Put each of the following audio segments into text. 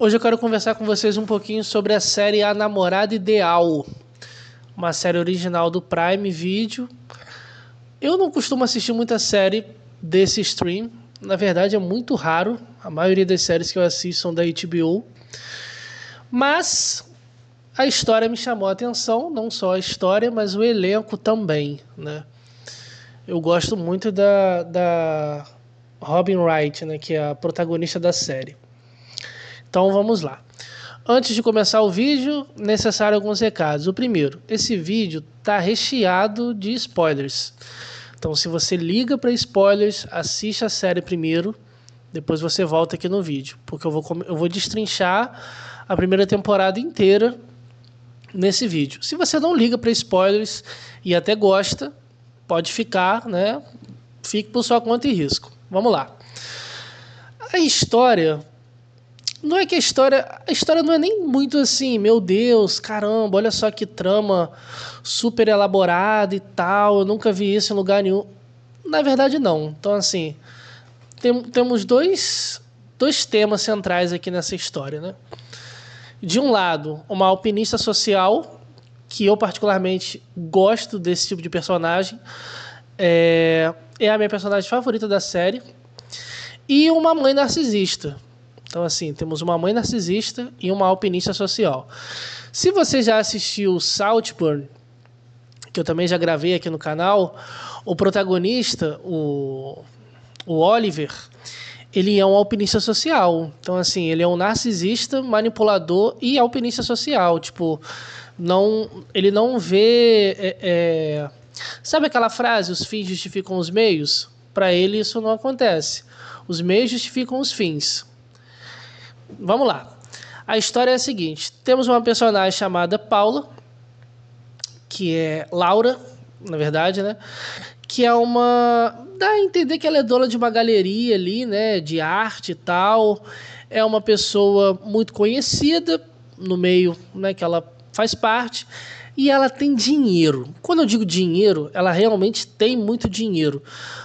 Hoje eu quero conversar com vocês um pouquinho sobre a série A Namorada Ideal, uma série original do Prime Video. Eu não costumo assistir muita série desse stream, na verdade é muito raro, a maioria das séries que eu assisto são da HBO, mas a história me chamou a atenção, não só a história, mas o elenco também, né? Eu gosto muito da Robin Wright, né, que é a protagonista da série. Então vamos lá. Antes de começar o vídeo, necessário alguns recados. O primeiro, esse vídeo está recheado de spoilers. Então se você liga para spoilers, assiste a série primeiro, depois você volta aqui no vídeo. Porque eu vou destrinchar a primeira temporada inteira nesse vídeo. Se você não liga para spoilers e até gosta, pode ficar, né? Fique por sua conta e risco. Vamos lá. A história... Não é que a história não é nem muito assim, meu Deus, caramba, olha só que trama super elaborada e tal, eu nunca vi isso em lugar nenhum. Na verdade não. Então assim, temos dois temas centrais aqui nessa história, né? De um lado, uma alpinista social, que eu particularmente gosto desse tipo de personagem, é a minha personagem favorita da série, e uma mãe narcisista. Então, assim, temos uma mãe narcisista e uma alpinista social. Se você já assistiu Saltburn, que eu também já gravei aqui no canal, o protagonista, o Oliver, ele é um alpinista social. Então, assim, ele é um narcisista, manipulador e alpinista social. Tipo, ele não vê... Sabe aquela frase, os fins justificam os meios? Para ele isso não acontece. Os meios justificam os fins. Vamos lá. A história é a seguinte. Temos uma personagem chamada Paula, que é Laura, na verdade, né? Que é uma... Dá a entender que ela é dona de uma galeria ali, né? De arte e tal. É uma pessoa muito conhecida no meio, né? Que ela faz parte. E ela tem dinheiro. Quando eu digo dinheiro, ela realmente tem muito dinheiro.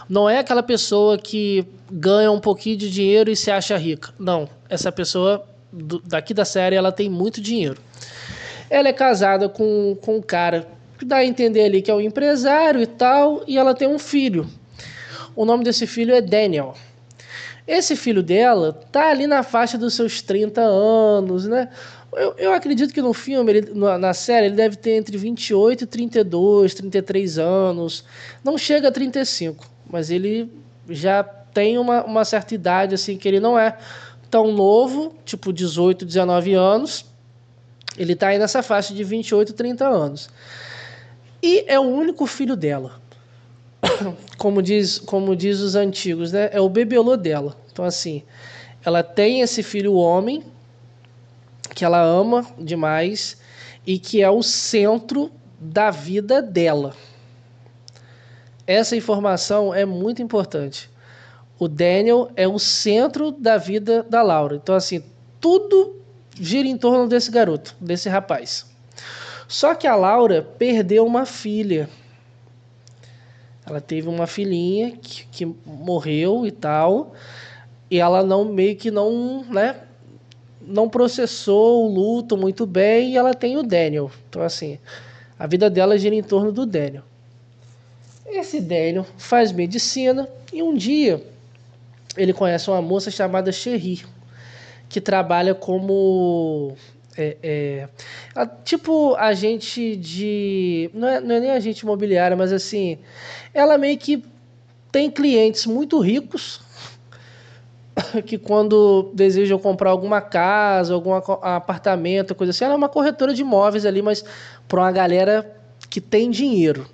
Não é aquela pessoa que ganha um pouquinho de dinheiro e se acha rica. Não, essa pessoa daqui da série, ela tem muito dinheiro. Ela é casada com um cara que dá a entender ali que é um empresário e tal, e ela tem um filho. O nome desse filho é Daniel. Esse filho dela tá ali na faixa dos seus 30 anos, né? Eu acredito que no filme, na série, ele deve ter entre 28 e 32, 33 anos. Não chega a 35, mas ele já tem uma certa idade, assim, que ele não é tão novo, tipo 18, 19 anos. Ele tá aí nessa faixa de 28, 30 anos. E é o único filho dela. Como diz os antigos, né? É o bebelô dela. Então, assim, ela tem esse filho homem, que ela ama demais, e que é o centro da vida dela. Essa informação é muito importante. O Daniel é o centro da vida da Laura. Então, assim, tudo gira em torno desse garoto, desse rapaz. Só que a Laura perdeu uma filha. Ela teve uma filhinha que morreu e tal, e ela não processou o luto muito bem, e ela tem o Daniel. Então, assim, a vida dela gira em torno do Daniel. Esse Daniel faz medicina e um dia ele conhece uma moça chamada Sherry, que trabalha como... tipo agente de... Não é nem agente imobiliário, mas assim... Ela meio que tem clientes muito ricos que quando desejam comprar alguma casa, algum apartamento, coisa assim, ela é uma corretora de imóveis ali, mas para uma galera que tem dinheiro.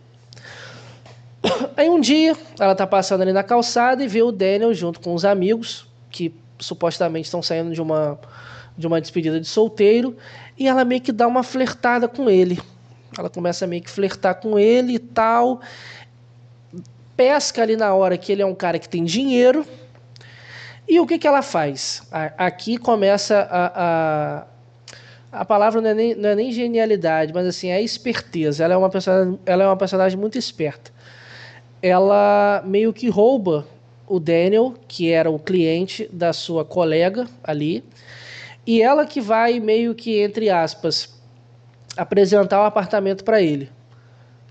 Aí um dia ela tá passando ali na calçada e vê o Daniel junto com os amigos que supostamente estão saindo de uma despedida de solteiro, e ela meio que dá uma flertada com ele. Ela começa a meio que flertar com ele e tal, pesca ali na hora que ele é um cara que tem dinheiro. E o que ela faz? Aqui começa a palavra não é nem genialidade, mas assim, é esperteza. Ela é uma personagem muito esperta. Ela meio que rouba o Daniel, que era o cliente da sua colega ali, E ela que vai meio que, entre aspas, apresentar o apartamento para ele.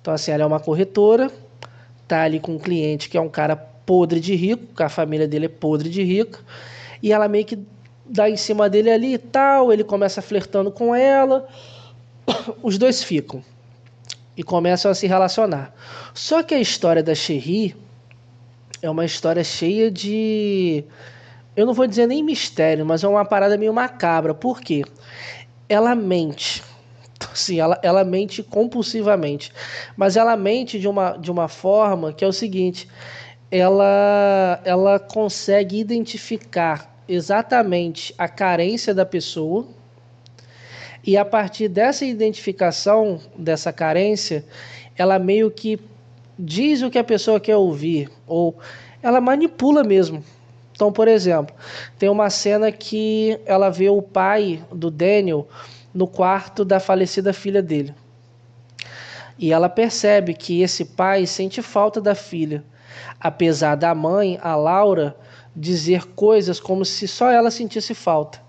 Então assim, ela é uma corretora, tá ali com um cliente que é um cara podre de rico, que a família dele é podre de rica, e ela meio que dá em cima dele ali e tal, ele começa flertando com ela, os dois ficam e começam a se relacionar. Só que a história da Cherie é uma história cheia de... Eu não vou dizer nem mistério, mas é uma parada meio macabra. Por quê? Ela mente. Sim, ela mente compulsivamente. Mas ela mente de uma forma que é o seguinte: ela consegue identificar exatamente a carência da pessoa, e a partir dessa identificação dessa carência, ela meio que diz o que a pessoa quer ouvir, ou ela manipula mesmo. Então, por exemplo, tem uma cena que ela vê o pai do Daniel no quarto da falecida filha dele. E ela percebe que esse pai sente falta da filha, apesar da mãe, a Laura, dizer coisas como se só ela sentisse falta.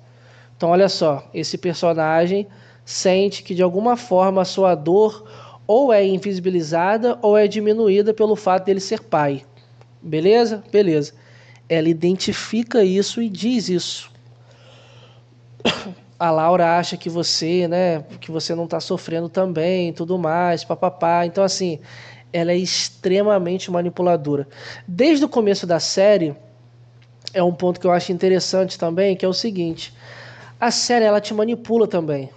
Então, olha só, esse personagem sente que de alguma forma a sua dor ou é invisibilizada ou é diminuída pelo fato dele ser pai. Beleza? Beleza. Ela identifica isso e diz isso. A Laura acha que você, né, que você não está sofrendo também, tudo mais, papapá. Então, assim, ela é extremamente manipuladora. Desde o começo da série, é um ponto que eu acho interessante também, que é o seguinte: a série, ela te manipula também.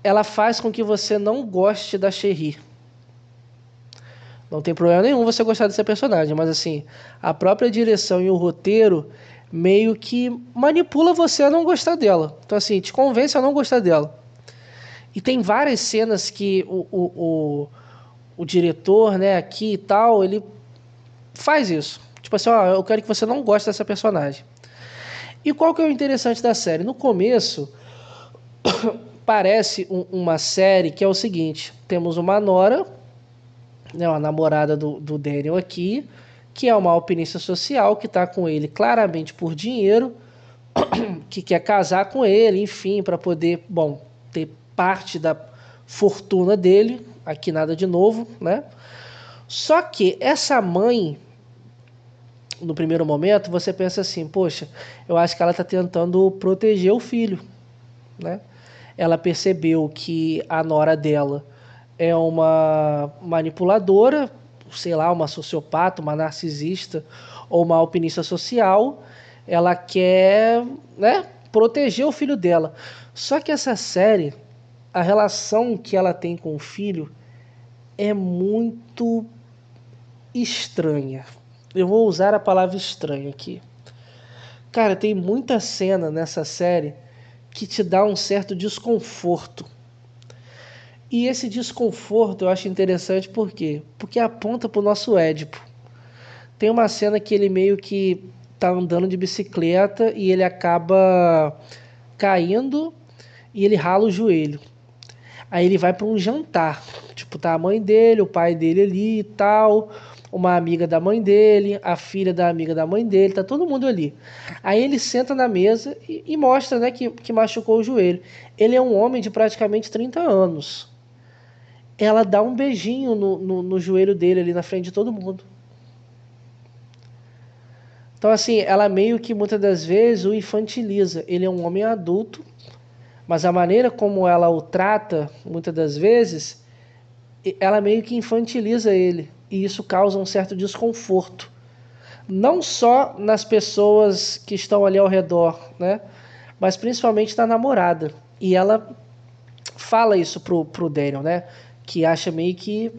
Ela faz com que você não goste da Cherie. Não tem problema nenhum você gostar dessa personagem, mas assim, a própria direção e o roteiro meio que manipula você a não gostar dela. Então assim, te convence a não gostar dela. E tem várias cenas que o diretor, né, aqui e tal, ele faz isso. Tipo assim, ó, eu quero que você não goste dessa personagem. E qual que é o interessante da série? No começo, parece uma série que é o seguinte: temos uma Nora, né, uma namorada do Daniel aqui, que é uma alpinista social, que está com ele claramente por dinheiro, que quer casar com ele, enfim, para poder, bom, ter parte da fortuna dele, aqui nada de novo, né? Só que essa mãe, no primeiro momento, você pensa assim, poxa, eu acho que ela está tentando proteger o filho, né? Ela percebeu que a nora dela é uma manipuladora, sei lá, uma sociopata, uma narcisista ou uma alpinista social. Ela quer, né, proteger o filho dela. Só que essa série, a relação que ela tem com o filho é muito estranha. Eu vou usar a palavra estranha aqui. Cara, tem muita cena nessa série que te dá um certo desconforto. E esse desconforto eu acho interessante por quê? Porque aponta pro nosso Édipo. Tem uma cena que ele meio que tá andando de bicicleta e ele acaba caindo e ele rala o joelho. Aí ele vai para um jantar. Tipo, tá a mãe dele, o pai dele ali e tal, uma amiga da mãe dele, a filha da amiga da mãe dele, tá todo mundo ali. Aí ele senta na mesa e mostra, né, que machucou o joelho. Ele é um homem de praticamente 30 anos. Ela dá um beijinho no joelho dele ali na frente de todo mundo. Então, assim, ela meio que muitas das vezes o infantiliza. Ele é um homem adulto, mas a maneira como ela o trata, muitas das vezes, ela meio que infantiliza ele. E isso causa um certo desconforto. Não só nas pessoas que estão ali ao redor, né? Mas principalmente na namorada. E ela fala isso pro Daniel, né? Que acha meio que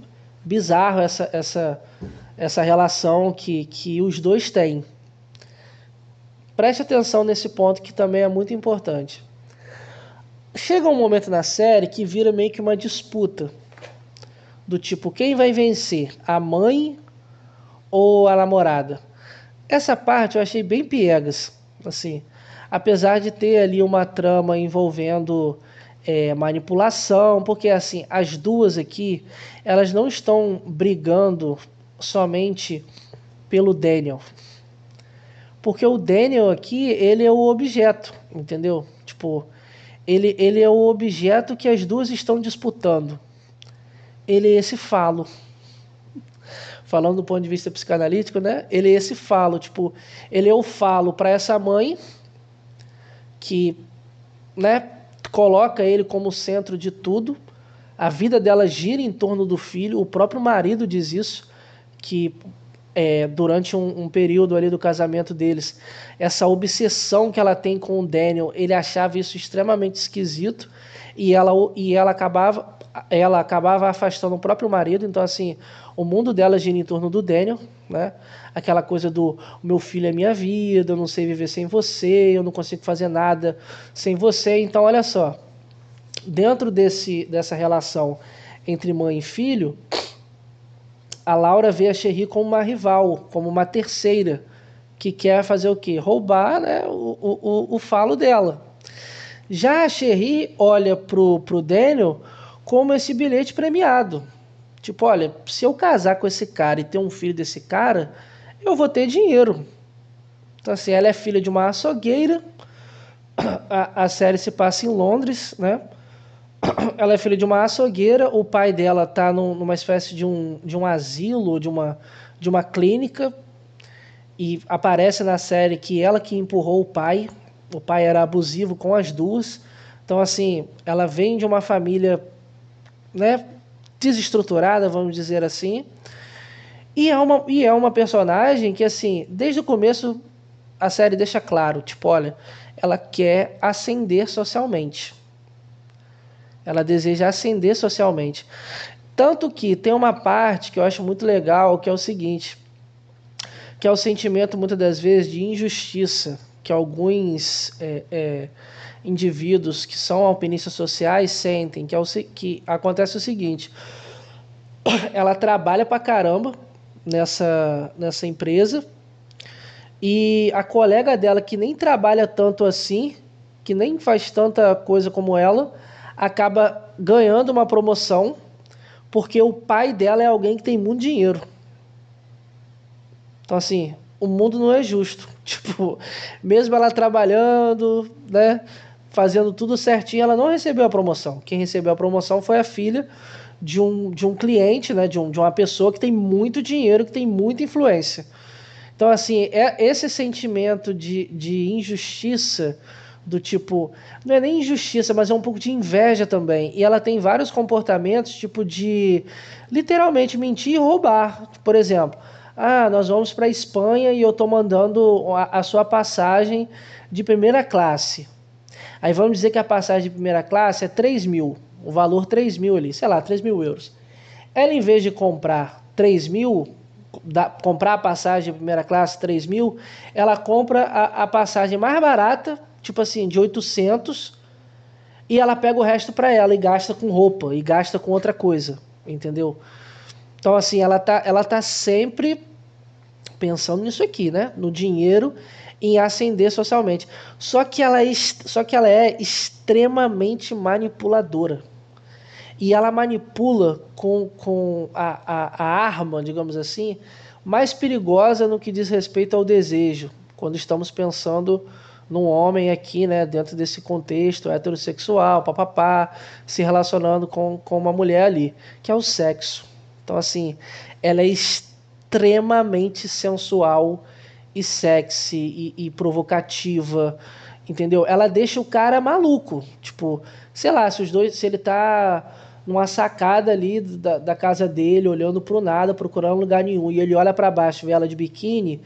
bizarro essa relação que os dois têm. Preste atenção nesse ponto que também é muito importante. Chega um momento na série que vira meio que uma disputa. Do tipo, quem vai vencer? A mãe ou a namorada? Essa parte eu achei bem piegas. Assim, apesar de ter ali uma trama envolvendo manipulação, porque assim, as duas aqui, elas não estão brigando somente pelo Daniel. Porque o Daniel aqui, ele é o objeto, entendeu? Tipo, ele é o objeto que as duas estão disputando. Ele é esse falo. Falando do ponto de vista psicanalítico, né? Ele é esse falo, tipo, ele é o falo para essa mãe que, né, coloca ele como centro de tudo. A vida dela gira em torno do filho. O próprio marido diz isso, que durante um período ali do casamento deles, essa obsessão que ela tem com o Daniel, ele achava isso extremamente esquisito e ela acabava afastando o próprio marido. Então, assim, o mundo dela gira em torno do Daniel, né? Aquela coisa do meu filho é minha vida, eu não sei viver sem você, eu não consigo fazer nada sem você. Então, olha só, dentro dessa relação entre mãe e filho, a Laura vê a Sherry como uma rival, como uma terceira, que quer fazer o quê? Roubar, né, o falo dela. Já a Sherry olha pro Daniel como esse bilhete premiado. Tipo, olha, se eu casar com esse cara e ter um filho desse cara, eu vou ter dinheiro. Então, assim, ela é filha de uma açougueira, a série se passa em Londres, né? Ela é filha de uma açougueira, o pai dela está numa espécie de um asilo, de uma clínica, e aparece na série que ela que empurrou o pai era abusivo com as duas. Então, assim, ela vem de uma família, né, desestruturada, vamos dizer assim, e é uma personagem que, assim, desde o começo a série deixa claro, tipo, olha, ela quer ascender socialmente. Ela deseja ascender socialmente. Tanto que tem uma parte que eu acho muito legal, que é o seguinte, que é o sentimento, muitas das vezes, de injustiça que alguns indivíduos que são alpinistas sociais sentem, que acontece o seguinte: ela trabalha pra caramba nessa empresa, e a colega dela, que nem trabalha tanto assim, que nem faz tanta coisa como ela, acaba ganhando uma promoção porque o pai dela é alguém que tem muito dinheiro. Então, assim, o mundo não é justo. Tipo, mesmo ela trabalhando, né, fazendo tudo certinho, ela não recebeu a promoção. Quem recebeu a promoção foi a filha de um cliente, né, de uma pessoa que tem muito dinheiro, que tem muita influência. Então, assim, esse sentimento de injustiça, do tipo, não é nem injustiça, mas é um pouco de inveja também. E ela tem vários comportamentos, tipo de literalmente mentir e roubar. Por exemplo, nós vamos para a Espanha e eu estou mandando a sua passagem de primeira classe. Aí vamos dizer que a passagem de primeira classe é 3 mil, o valor 3 mil ali, sei lá, 3 mil euros. Ela, em vez de comprar 3 mil, comprar a passagem de primeira classe 3 mil, ela compra a passagem mais barata, tipo assim, de 800, e ela pega o resto para ela e gasta com roupa, e gasta com outra coisa, entendeu? Então, assim, ela tá sempre pensando nisso aqui, né? No dinheiro, em ascender socialmente. Só que ela é extremamente manipuladora. E ela manipula com a arma, digamos assim, mais perigosa no que diz respeito ao desejo, quando estamos pensando num homem aqui, né, dentro desse contexto heterossexual, papapá, se relacionando com uma mulher ali, que é o sexo. Então, assim, ela é extremamente sensual e sexy e provocativa, entendeu? Ela deixa o cara maluco, tipo, sei lá, se ele tá numa sacada ali da casa dele, olhando pro nada, procurando lugar nenhum, e ele olha para baixo, vê ela de biquíni,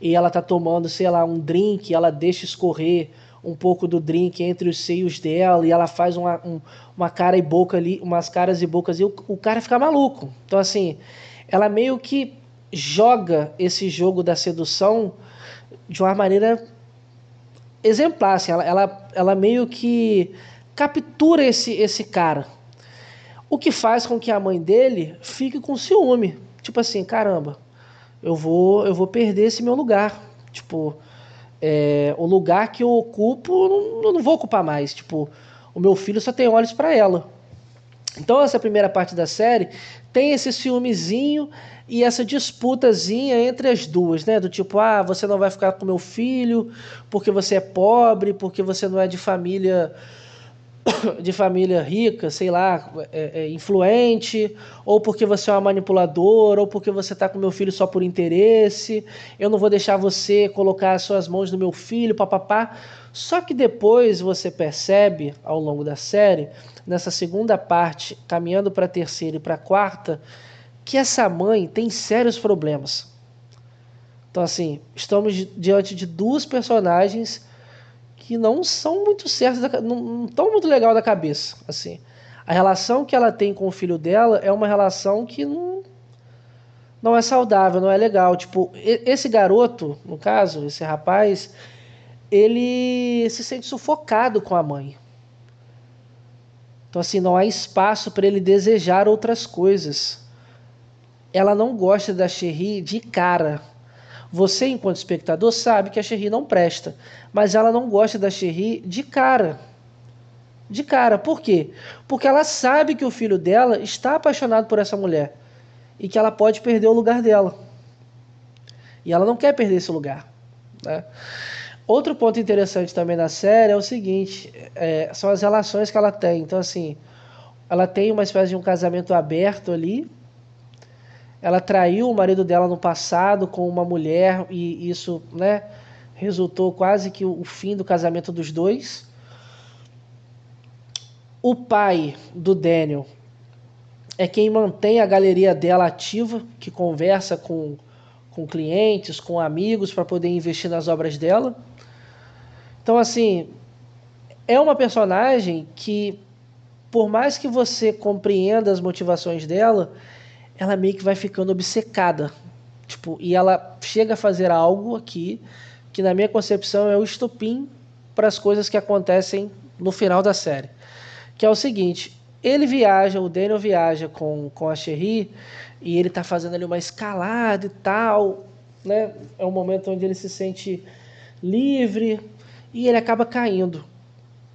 e ela tá tomando, sei lá, um drink, ela deixa escorrer um pouco do drink entre os seios dela, e ela faz uma cara e boca ali, umas caras e bocas, e o cara fica maluco. Então, assim, ela meio que joga esse jogo da sedução de uma maneira exemplar, assim, ela meio que captura esse cara. O que faz com que a mãe dele fique com ciúme. Tipo assim, caramba, eu vou perder esse meu lugar. Tipo, o lugar que eu ocupo, eu não vou ocupar mais. Tipo, o meu filho só tem olhos para ela. Então essa primeira parte da série tem esse ciúmezinho e essa disputazinha entre as duas, né? Do tipo, ah, você não vai ficar com meu filho porque você é pobre, porque você não é de família rica, sei lá, influente, ou porque você é uma manipuladora, ou porque você está com meu filho só por interesse, eu não vou deixar você colocar as suas mãos no meu filho, papapá. Só que depois você percebe, ao longo da série, nessa segunda parte, caminhando para a terceira e para a quarta, que essa mãe tem sérios problemas. Então, assim, estamos diante de duas personagens que não são muito certas, não estão muito legal da cabeça, assim. A relação que ela tem com o filho dela é uma relação que não é saudável, não é legal. Tipo, esse garoto, no caso, esse rapaz, ele se sente sufocado com a mãe. Então, assim, não há espaço para ele desejar outras coisas. Ela não gosta da Cherry de cara. Você, enquanto espectador, sabe que a Cherry não presta, mas ela não gosta da Cherry de cara. De cara. Por quê? Porque ela sabe que o filho dela está apaixonado por essa mulher e que ela pode perder o lugar dela. E ela não quer perder esse lugar, né? Outro ponto interessante também na série é o seguinte, são as relações que ela tem. Então, assim, ela tem uma espécie de um casamento aberto ali. Ela traiu o marido dela no passado com uma mulher e isso, né, resultou quase que o fim do casamento dos dois. O pai do Daniel é quem mantém a galeria dela ativa, que conversa com clientes, com amigos para poder investir nas obras dela. Então, assim, é uma personagem que, por mais que você compreenda as motivações dela, ela meio que vai ficando obcecada. Tipo, e ela chega a fazer algo aqui que, na minha concepção, é o estopim para as coisas que acontecem no final da série. Que é o seguinte, o Daniel viaja com a Cherry e ele tá fazendo ali uma escalada e tal, né? É um momento onde ele se sente livre e ele acaba caindo.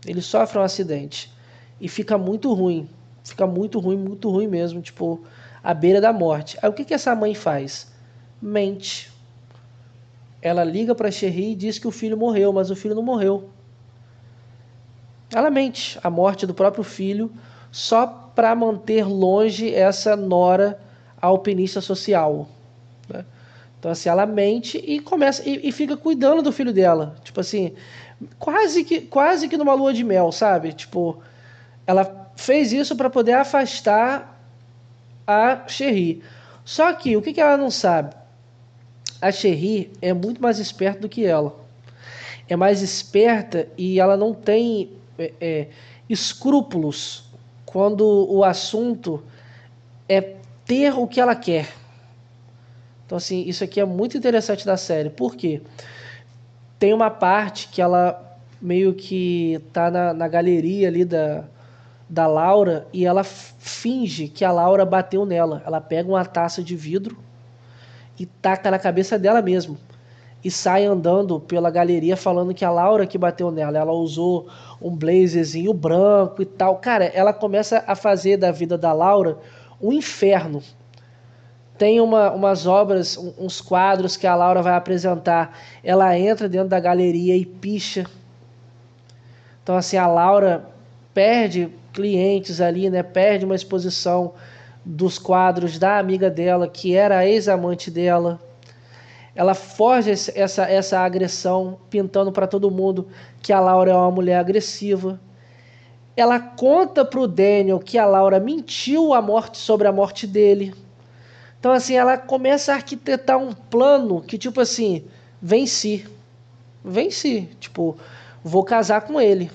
Ele sofre um acidente e fica muito ruim. Fica muito ruim mesmo, tipo, à beira da morte. Aí o que essa mãe faz? Mente. Ela liga pra Cherry e diz que o filho morreu, mas o filho não morreu. Ela mente a morte do próprio filho só para manter longe essa nora alpinista social, né? Então, assim, ela mente e começa e fica cuidando do filho dela. Tipo assim, quase que numa lua de mel, sabe? Tipo, ela fez isso para poder afastar a Cherry. Só que o que ela não sabe? A Cherry é muito mais esperta do que ela. É mais esperta e ela não tem escrúpulos quando o assunto é ter o que ela quer. Então, assim, isso aqui é muito interessante da série. Por quê? Tem uma parte que ela meio que tá na galeria ali da Laura e ela finge que a Laura bateu nela. Ela pega uma taça de vidro e taca na cabeça dela mesmo. E sai andando pela galeria falando que a Laura que bateu nela. Ela usou um blazerzinho branco e tal. Cara, ela começa a fazer da vida da Laura um inferno. Tem umas obras, uns quadros que a Laura vai apresentar. Ela entra dentro da galeria e picha. Então, assim, a Laura perde clientes ali, né? Perde uma exposição dos quadros da amiga dela, que era a ex-amante dela. Ela forja essa agressão, pintando para todo mundo que a Laura é uma mulher agressiva. Ela conta para o Daniel que a Laura mentiu sobre a morte dele. Então, assim, ela começa a arquitetar um plano que, tipo assim, venci. Venci. Tipo, vou casar com ele.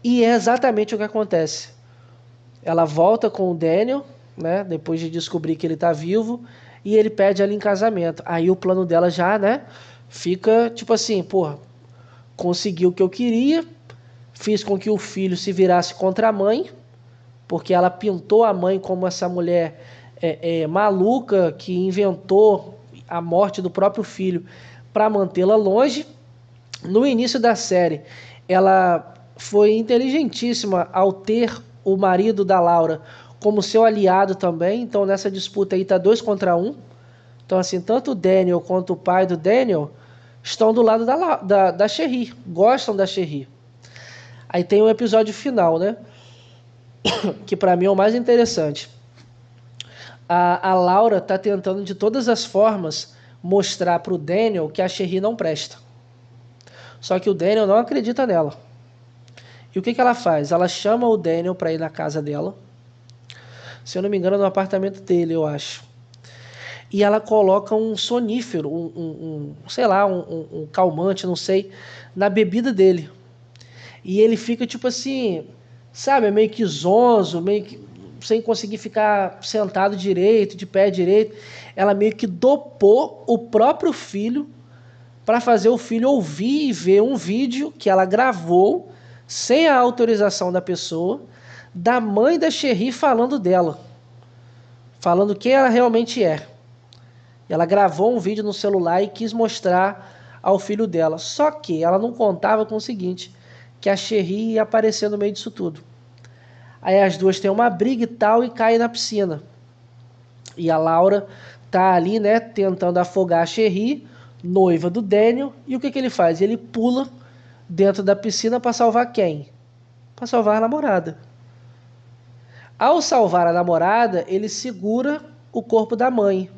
E é exatamente o que acontece. Ela volta com o Daniel, né, depois de descobrir que ele está vivo, e ele pede ela em casamento. Aí o plano dela já, né, fica tipo assim, porra, consegui o que eu queria, fiz com que o filho se virasse contra a mãe, porque ela pintou a mãe como essa mulher maluca que inventou a morte do próprio filho para mantê-la longe. No início da série, ela foi inteligentíssima ao ter o marido da Laura como seu aliado também. Então nessa disputa aí tá 2 contra 1. Então assim, tanto o Daniel quanto o pai do Daniel estão do lado da Sherry, gostam da Sherry. Aí tem o episódio final, né? Que pra mim é o mais interessante. A Laura tá tentando de todas as formas mostrar pro Daniel que a Sherry não presta. Só que o Daniel não acredita nela. E o que ela faz? Ela chama o Daniel para ir na casa dela. Se eu não me engano, no apartamento dele, eu acho. E ela coloca um sonífero, sei lá, um calmante, não sei, na bebida dele. E ele fica tipo assim, sabe, meio que zonzo, meio que sem conseguir ficar sentado direito, de pé direito. Ela meio que dopou o próprio filho para fazer o filho ouvir e ver um vídeo que ela gravou sem a autorização da pessoa, da mãe da Sherry falando dela, falando quem ela realmente é. Ela gravou um vídeo no celular e quis mostrar ao filho dela. Só que ela não contava com o seguinte, que a Sherry ia aparecer no meio disso tudo. Aí as duas têm uma briga e tal e caem na piscina. E a Laura tá ali, né, tentando afogar a Sherry, noiva do Daniel, e o que ele faz? Ele pula dentro da piscina para salvar quem? Para salvar a namorada. Ao salvar a namorada, ele segura o corpo da mãe.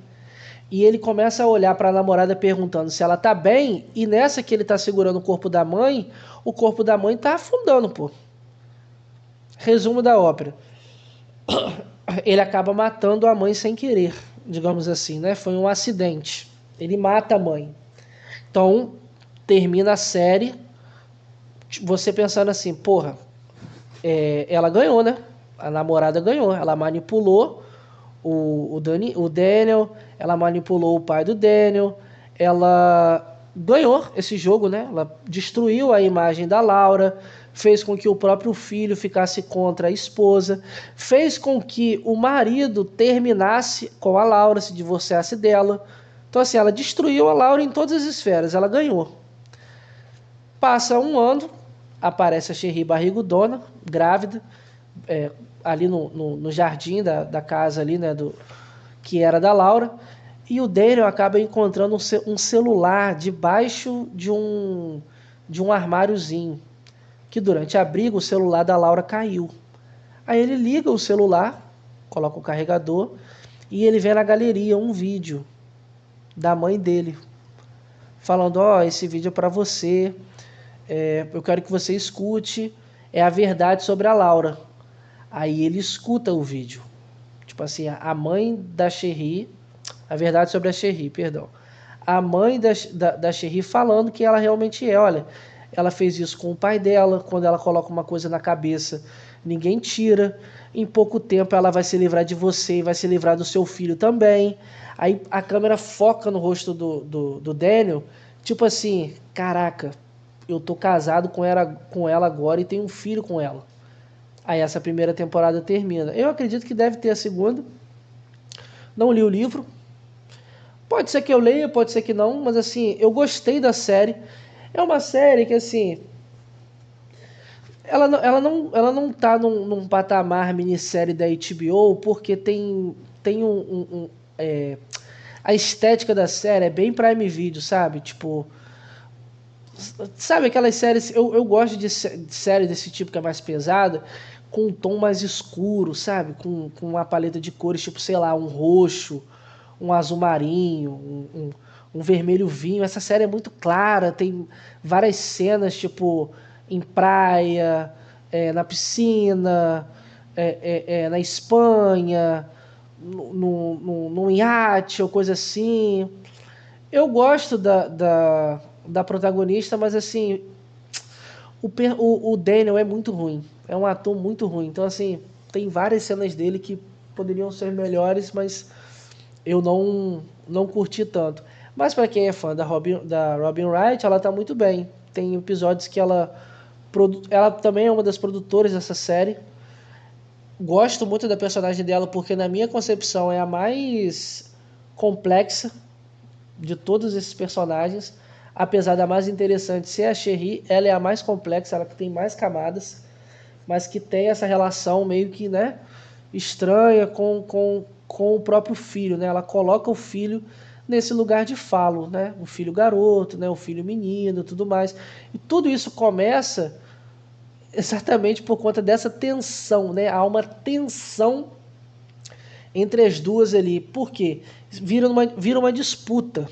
E ele começa a olhar para a namorada perguntando se ela tá bem, e nessa que ele tá segurando o corpo da mãe tá afundando, pô. Resumo da ópera. Ele acaba matando a mãe sem querer, digamos assim, né? Foi um acidente. Ele mata a mãe. Então, termina a série você pensando assim, porra, ela ganhou, né? A namorada ganhou. Ela manipulou o Daniel, ela manipulou o pai do Daniel, ela ganhou esse jogo, né? Ela destruiu a imagem da Laura, fez com que o próprio filho ficasse contra a esposa, fez com que o marido terminasse com a Laura, se divorciasse dela. Então assim, ela destruiu a Laura em todas as esferas, ela ganhou. Passa um ano, aparece a Sherry barrigudona, grávida, ali no jardim da casa ali, né, que era da Laura, e o Daniel acaba encontrando um celular debaixo de um armáriozinho, que durante a briga o celular da Laura caiu. Aí ele liga o celular, coloca o carregador, e ele vê na galeria um vídeo da mãe dele, falando, esse vídeo é para você, eu quero que você escute, é a verdade sobre a Laura. Aí ele escuta o vídeo. Tipo assim, a mãe da Sherry, a verdade sobre a Sherry, perdão. A mãe da Sherry falando que ela realmente é. Olha, ela fez isso com o pai dela, quando ela coloca uma coisa na cabeça, ninguém tira. Em pouco tempo ela vai se livrar de você e vai se livrar do seu filho também. Aí a câmera foca no rosto do Daniel, tipo assim, caraca, eu tô casado com ela agora e tenho um filho com ela. Aí essa primeira temporada termina. Eu acredito que deve ter a segunda. Não li o livro. Pode ser que eu leia, pode ser que não, mas assim, eu gostei da série. É uma série que assim, ela não tá num patamar minissérie da HBO, porque tem a estética da série é bem Prime Video, sabe? Tipo, sabe aquelas séries, eu gosto de série desse tipo que é mais pesada, com um tom mais escuro, sabe? Com uma paleta de cores, tipo, sei lá, um roxo, um azul marinho, um vermelho vinho. Essa série é muito clara, tem várias cenas, tipo, em praia, na piscina, na Espanha, num iate ou coisa assim. Eu gosto da protagonista, mas assim, o Daniel é muito ruim. É um ator muito ruim. Então, assim, tem várias cenas dele que poderiam ser melhores, mas eu não curti tanto. Mas para quem é fã da Robin Wright, ela tá muito bem. Tem episódios que ela também é uma das produtoras dessa série. Gosto muito da personagem dela porque, na minha concepção, é a mais complexa de todos esses personagens. Apesar da mais interessante ser a Sherry, ela é a mais complexa, ela que tem mais camadas. mas que tem essa relação meio que, né, estranha com o próprio filho, né? Ela coloca o filho nesse lugar de falo, né? O filho garoto, né? O filho menino, tudo mais. E tudo isso começa exatamente por conta dessa tensão, né? Há uma tensão entre as duas ali. Por quê? Vira uma disputa.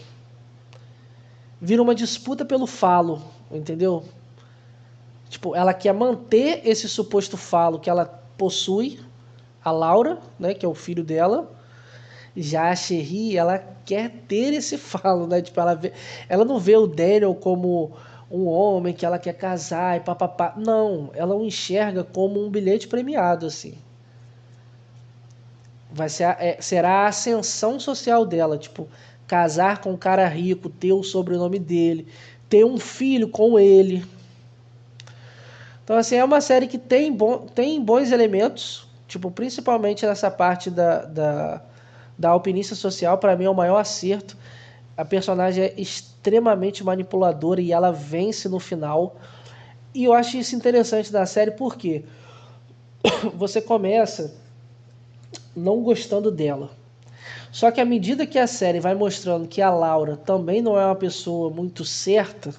Vira uma disputa pelo falo, entendeu? Tipo, ela quer manter esse suposto falo que ela possui, a Laura, né, que é o filho dela. Já a Sherry, ela quer ter esse falo, né? Tipo, ela não vê o Daniel como um homem que ela quer casar e papapá. Não, ela o enxerga como um bilhete premiado, assim. Será a ascensão social dela, tipo, casar com um cara rico, ter o sobrenome dele, ter um filho com ele. Então, assim, é uma série que tem bons elementos, tipo, principalmente nessa parte da alpinista social, para mim é o maior acerto. A personagem é extremamente manipuladora e ela vence no final. E eu acho isso interessante da série porque você começa não gostando dela. Só que à medida que a série vai mostrando que a Laura também não é uma pessoa muito certa,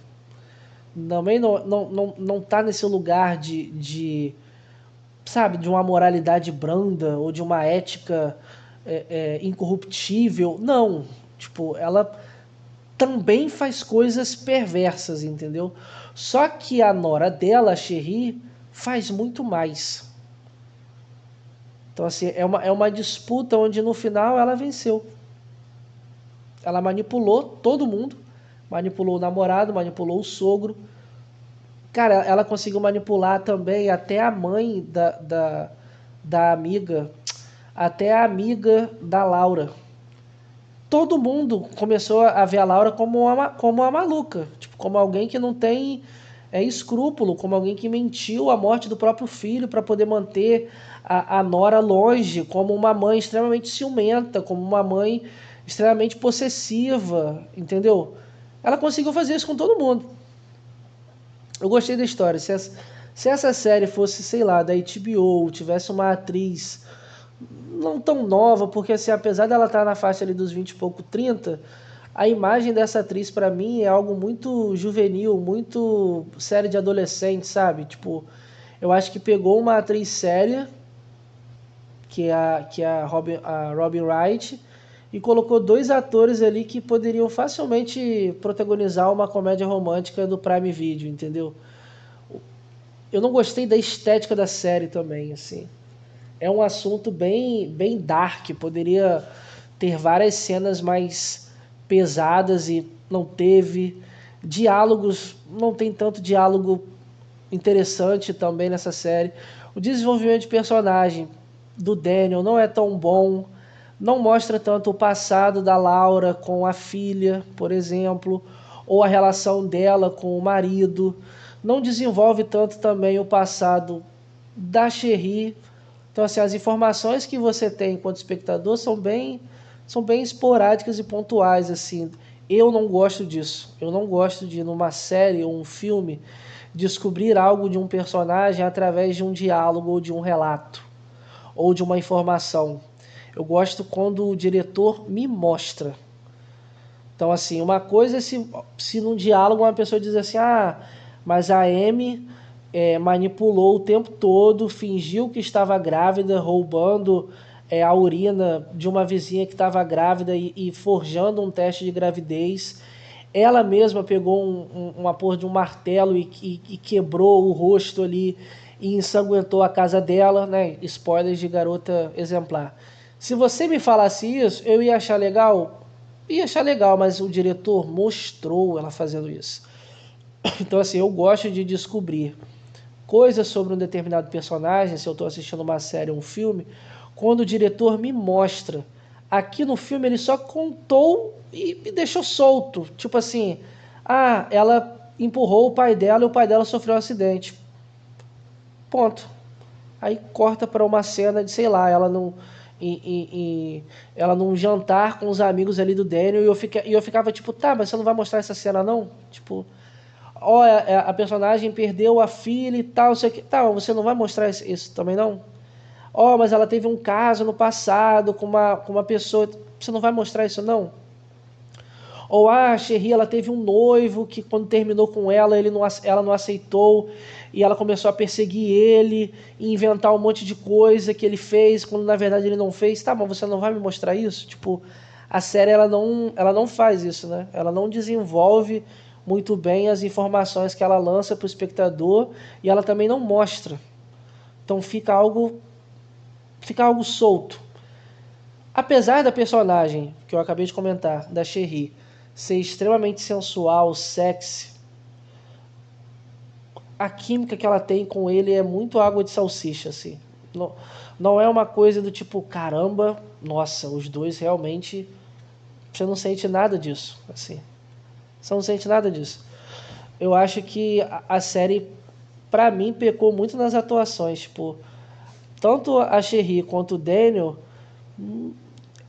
também não tá nesse lugar sabe, de uma moralidade branda ou de uma ética incorruptível. Não. Tipo, ela também faz coisas perversas, entendeu? Só que a nora dela, a Sherry, faz muito mais. Então, assim, é uma disputa onde no final ela venceu. Ela manipulou todo mundo, manipulou o namorado, manipulou o sogro. Cara, ela conseguiu manipular também até a mãe da amiga, até a amiga da Laura. Todo mundo começou a ver a Laura como uma maluca, tipo, como alguém que não tem escrúpulo, como alguém que mentiu a morte do próprio filho para poder manter a nora longe, como uma mãe extremamente ciumenta, como uma mãe extremamente possessiva, entendeu? Ela conseguiu fazer isso com todo mundo. Eu gostei da história. Se essa série fosse, sei lá, da HBO, tivesse uma atriz não tão nova, porque assim, apesar dela estar na faixa ali dos 20 e pouco, 30, a imagem dessa atriz pra mim é algo muito juvenil, muito série de adolescente, sabe? Tipo, eu acho que pegou uma atriz séria, que é a Robin Wright, e colocou dois atores ali que poderiam facilmente protagonizar uma comédia romântica do Prime Video, entendeu? Eu não gostei da estética da série também, assim. É um assunto bem dark, poderia ter várias cenas mais pesadas e não teve. Diálogos, não tem tanto diálogo interessante também nessa série. O desenvolvimento de personagem do Daniel não é tão bom, não mostra tanto o passado da Laura com a filha, por exemplo, ou a relação dela com o marido. Não desenvolve tanto também o passado da Sherry. Então, assim, as informações que você tem enquanto espectador são bem esporádicas e pontuais, assim. Eu não gosto disso. Eu não gosto de, numa série ou um filme, descobrir algo de um personagem através de um diálogo ou de um relato ou de uma informação. Eu gosto quando o diretor me mostra. Então, assim, uma coisa é se num diálogo uma pessoa diz assim, mas a Amy manipulou o tempo todo, fingiu que estava grávida, roubando a urina de uma vizinha que estava grávida e forjando um teste de gravidez. Ela mesma pegou uma porra de um martelo e quebrou o rosto ali e ensanguentou a casa dela, né? Spoilers de Garota Exemplar. Se você me falasse isso, eu ia achar legal? Ia achar legal, mas o diretor mostrou ela fazendo isso. Então, assim, eu gosto de descobrir coisas sobre um determinado personagem, se eu estou assistindo uma série ou um filme, quando o diretor me mostra. Aqui no filme ele só contou e me deixou solto. Tipo assim, ela empurrou o pai dela e o pai dela sofreu um acidente. Ponto. Aí corta para uma cena de, sei lá, ela num jantar com os amigos ali do Daniel e eu ficava tipo, tá, mas você não vai mostrar essa cena não? Tipo, ó, a personagem perdeu a filha e tal, sei que. Tá, você não vai mostrar isso também não? Ó, mas ela teve um caso no passado com uma pessoa. Você não vai mostrar isso não? Ou a Sherry, ela teve um noivo que quando terminou com ela, ela não aceitou e ela começou a perseguir ele e inventar um monte de coisa que ele fez quando na verdade ele não fez. Tá, mas você não vai me mostrar isso? Tipo, a série ela não faz isso, né? Ela não desenvolve muito bem as informações que ela lança para o espectador e ela também não mostra. Então fica algo solto. Apesar da personagem, que eu acabei de comentar, da Sherry, ser extremamente sensual, sexy, a química que ela tem com ele é muito água de salsicha, assim. Não, não é uma coisa do tipo, caramba, nossa, os dois realmente... Você não sente nada disso, assim. Você não sente nada disso. Eu acho que a série, pra mim, pecou muito nas atuações. Tipo, tanto a Sherry quanto o Daniel,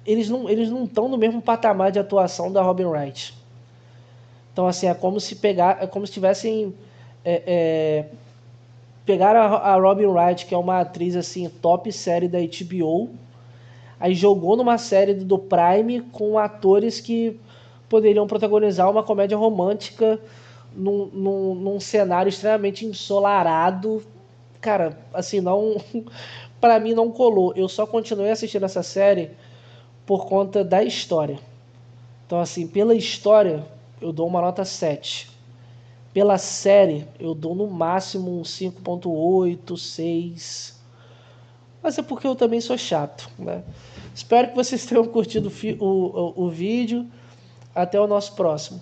eles não estão no mesmo patamar de atuação da Robin Wright. Então, assim, é como se tivessem pegaram a Robin Wright, que é uma atriz assim top série da HBO, aí jogou numa série do Prime com atores que poderiam protagonizar uma comédia romântica num cenário extremamente ensolarado. Cara, assim, não. Pra mim não colou. Eu só continuei assistindo essa série por conta da história. Então, assim, pela história, eu dou uma nota 7. Pela série, eu dou no máximo um 5.8, 6. Mas é porque eu também sou chato, né? Espero que vocês tenham curtido o vídeo. Até o nosso próximo.